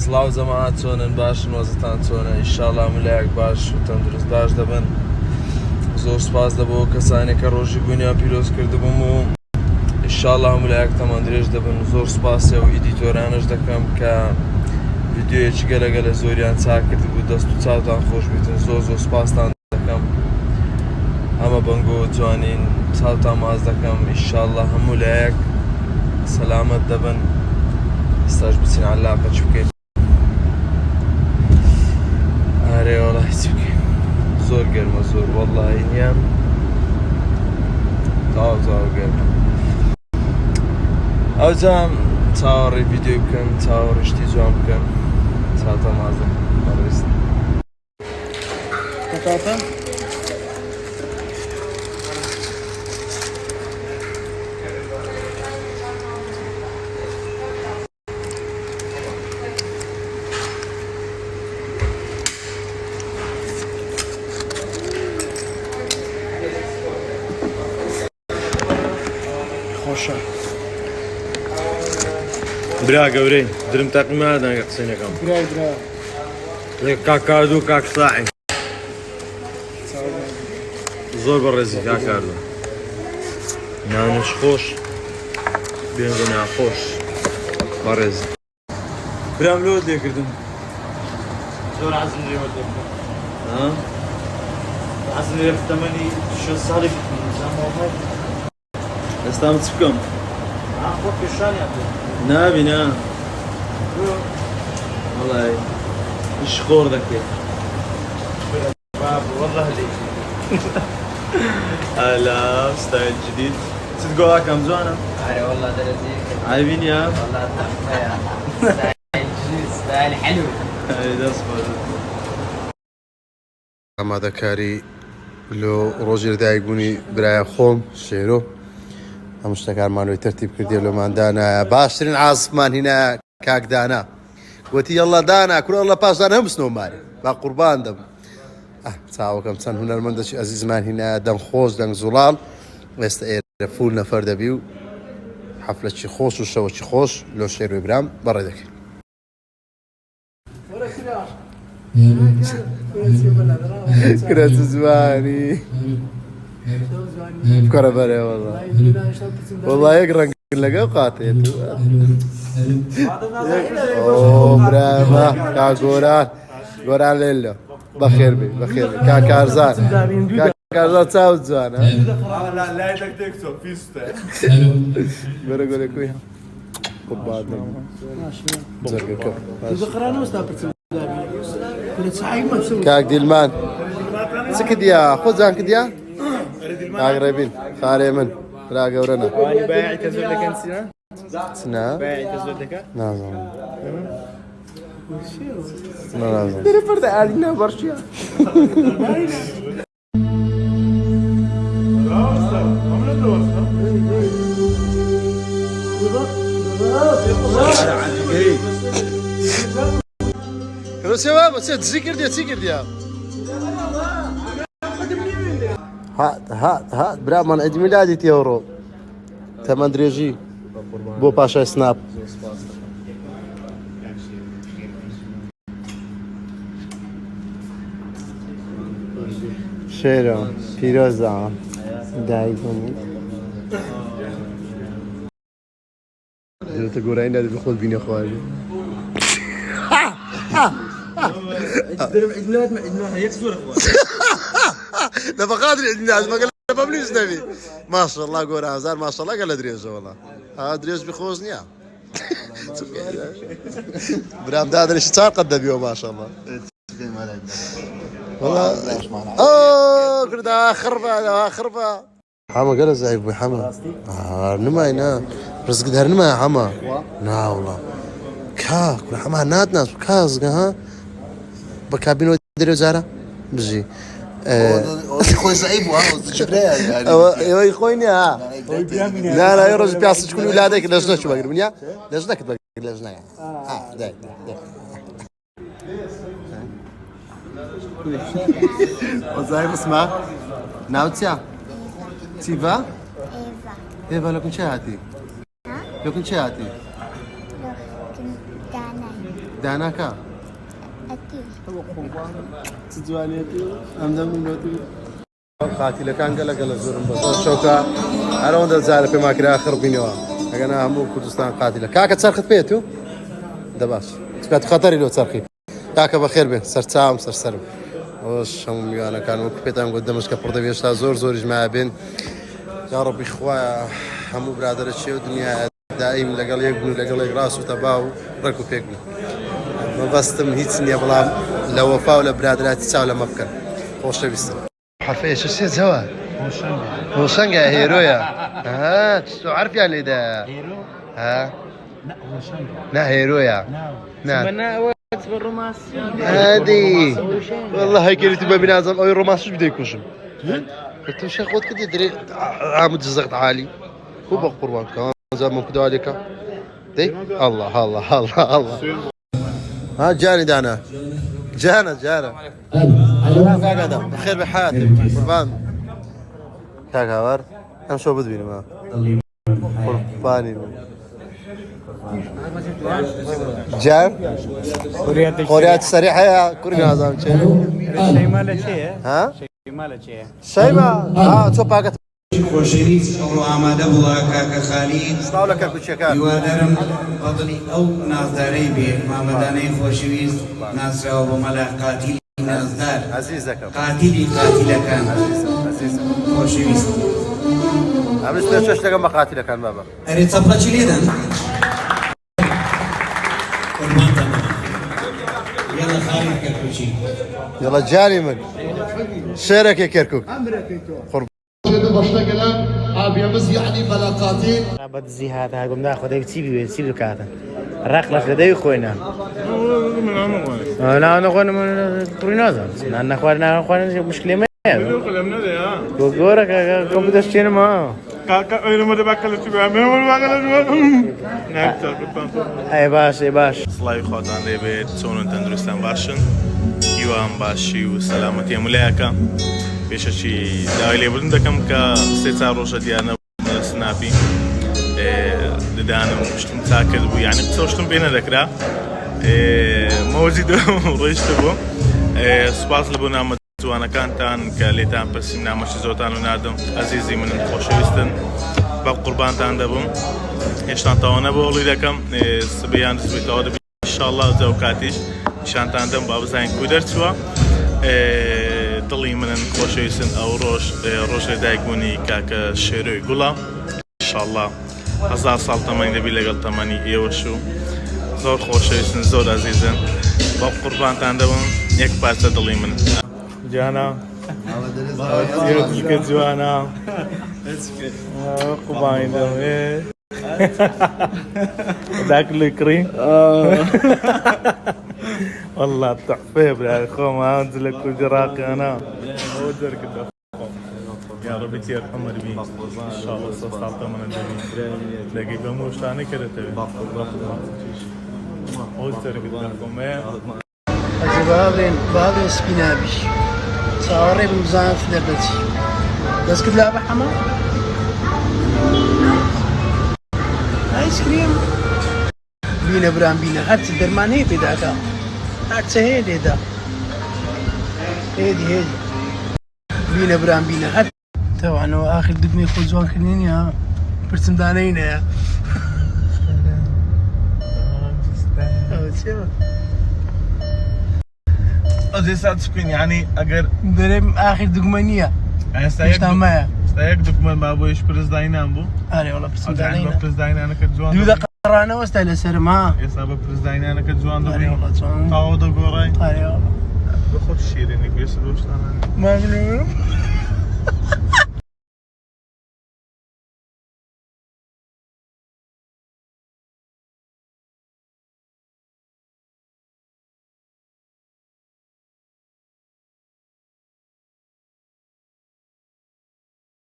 سڵاو جەماعەت چۆنن باشن وەزتان چۆنە ئینشاڵڵا ملایەک باش و تەندروست باش دەبن زۆر سپاس دەبەوە کەسانێک کە ڕۆژی بوونیان پیرۆز کردبووم و ئینشاڵڵا ملایەک تەمان درێژ دەبن زۆر سپاسێ و ئیدیتۆرانش دەکەم کە ڤیدیۆیەکی گەلەگەلە زۆریان چاک کردبوو دەست و چاوتان خۆش بیتن زۆر سپاستان دەکەم ئەمە بەنگۆ جوانین چاوتان ماز دەکەم ئینشاڵڵا هەموو لایەک سەلامەت دەبن ئێستاش بچین عەلاقە چ بکەین ئارێ وەڵا هیچ بکەین زۆر گەرمە زۆر وەڵڵاهی نییە تاو گەرمە ئەوجام چاوەڕێی ڤیدیۆ بکەن چاوەڕیشتی جوان بکەن چاوتان ماز دەکەم بەڕێست خۆشە برا گەورەی درم تاقیمادان کە قسەینەکەم کاکاردوو کاک ساعی زۆر بەڕێزی کاکاردوو نانش خۆش بێنگە ناخۆش بەڕێزی برام لۆت لێکردم زۆر حەزم لێوە لێکردم حەزم لێ تەمەنی 6 ساڵی ئێستام چ بکەم خۆ پێشانیان نابی نا وەڵای ئیش خۆر دەکرێت والله لێ هلا ستایل جدید چت گۆڵاکەم جوانە آره والله درجة عیبینیە والله تحفة يا ستايل جديد ستايل حلو دەست بۆ ئامادەکاری لۆ ڕۆژی دایکبوونی برایە خۆم شێرۆ هەموو شتەکانمانەوەی تەرتیب کردی لۆماندانایە باشترین عازفمان هینە کاکدانا وەتی یەڵڵا دانا کوڕەڵە پاشدان هەمستنەوە ماری با قوربان دەم چاوەکەم چەند هونەرمەندەی ئەزیزمان هینە دەنگ خۆش دەنگ زوڵاڵ ئێستا ئێرە فول نەفەر دەبی و حەفلەکی خۆش و شەوەکی خۆش لۆ شێروی برام بەڕێ دەکەین کرە زوانی بکەرە بەرێ وەڵا یەک ڕەنگ لەگەڵ قاتێت برامە کا گۆران لێلە بەخێر بێ بەخێر کاکارزان چاوت جوانە بەرە گۆرە کوی کاک دیلمان چ کردیا خۆجان کردیا ئاگڕێبین خارێ من را گەورەنە چنا نازانم پەردە ئالینا بەڕشیە کەرۆسێوا بەچێ دزی کردیا چی کردیا هات برامان عید میلادی تێوڕۆ تەمەند درێژی بۆ پاشای سناپ شێرە پیرۆزە دایکم دێتە گۆرایی نادەبی خۆت بینە خواردی عيد ميلاد هيك صورة لا بقادر الناس ما قال ببليز نبي ما شاء الله قول هزار ما شاء الله قال دريج والله ها دريج بخوزني برام دادر اشتار قد بيو ما شاء الله والله اوه كردا خربه حما قال زعيب ابو حما نما هنا رزق دار نما حما نا والله كا كل حما نات ناس كاز ها بكابينو دريو زارا بجي خوي زعيب جبريل يعني ايوه خويني ها لا يا رجل بيعصي تكون ولادك لجنه شو بقول منيا لجنه كتبقى لجنه داي وزعيب اسمع ناوتيا تيفا ايفا لو كنت شاتي لو كنت شاتي داناکە قاتیلەکان گەلە گەلە زۆرم بە زۆر شەوکە هەرەوەندە جارە پێماکرا خڕبینەوە ئەگەنا هەموو کوردستان قاتیلە کاکە چرخت پێێت و دەباش سکات خەتەری لۆ چرخی کاکە بەخێر بێن سەرچاوم سەرسەرم ئەوش هەموو میوانەکان وەکو پێتان گوت دەمەشکە پڕدەبێشتا زۆر زۆریش مایە بێن یا ڕەبی خوایە هەموو برادرە چێ و دنیای دائیم لەگەڵ یەک بوون لەگەڵ یەک ڕاست و تەبا و ڕێک و پێک بوون مەبەستم هیچ نییە بەڵام لە وەفا و لە برادراتی چاو لەمە بکەن خۆشەویستم حرفەیە شێ جەوە هۆشەنگە هێرۆیە تۆ عەرفیان لێدا ها نا هێرۆیە هادی والله هەیکەریتی بە بینازم ئەوی ڕۆماسش بدەی کوشم تۆ شەخۆت کردی درێ عامد جزەقت عالی هو بە قوربان زمان كذلك دي الله الله الله الله ها جاني دانا جانا بخير بحياتك قربان كاكا ور ام شو بدبيني ما قرباني جان قريات سريعة يا كوري نظام شيء شيء ماله شيء ها شيء ماله شيء شيء ما تو باقت خۆشەویست ئەوڕۆ ئامادە بڵا کاکە خالیت سلااو لە کەرکوچەکان هیوادارم بەدڵی ئەو نازدارەی بێ مامەدانەی خۆشەویست ناسراوە بۆ مەلا قاتیلی نازدار عزیز دەکەم قاتیلی قاتیلەکان خۆشەویست ئەمس پێشەش لەگەڵ بە قاتیلەکان بابە ئەرێ چەپڕەچی لێدەن یەڵە خالی کەرکوچی يلا جاني من شارك يا كركوك başına gelen abimiz yani belakatil. بد زیاد ها گم ناخذ اي تي بي سي لو كذا رقلك لدي خوينا لا انا خوينا من برينازا انا خوينا مشكله ما بقولك كم بدش شنو ما كاكا انا ما تبكل تبع من ما اي باش سلاي خدان لبيت سونن تندرستان باشن يوام باشي وسلامتي ملاكا بيشي دايلي بدن دكم كا سيتا روشا ديانا سنابي ددانا مشتم تاكد يعني بتوشتم بينا ذكرى موجود رويشتبو سباس لبونا وانا كانتان كاليتان بس نامش زوتان ونادم عزيزي من خوشويستن بقربانتان دبم هشتان تاوانا بولي دكم سبيان سبيت ان شاء الله زوكاتيش شانتان دم باب زين كودرت سوا دڵی منن خۆشەویستن ئەو ڕۆژ دایکبوونی کاکە شێرۆی گوڵە ئینشاءالله 1000 ساڵ تەمەنی دەبی لەگەڵ تەمەنی ئێوەش و زۆر خۆشەویستن زۆر عەزیزن بە قوربانتان دەبم یەک پارچە دڵی من جانا ئەوە جوانە قوبانی دەمێ داكل كريم والله تحفه يا اخو ما انزل لك وجراك انا ودرك يا ربي تيرحم ربي ان شاء الله صوصات من النبي تلاقي بموش ثاني كده تبي ودرك لكم بابين سبينابش صاري بمزان في دردتي بس كده لعبة حما آيس كريم بينا برام بينا هات درماني بداكا هات هيدي دا هيدي بينا برام بينا هات طبعا هو اخر دقمي خوزوان كنين يا برسم دانينا يا زي ساعة سكين يعني اگر درم اخر دقمانية استايق دكمان بابو ايش برزداينا بو اري والله برسم دانينا برزداينا انا كجوان دودا قرانا وستايل سرما يا سبب برزداينا انا كجوان اري والله جوان تعوض القراي اري والله بخوت شيرينك بيسلوش انا ما بنعرف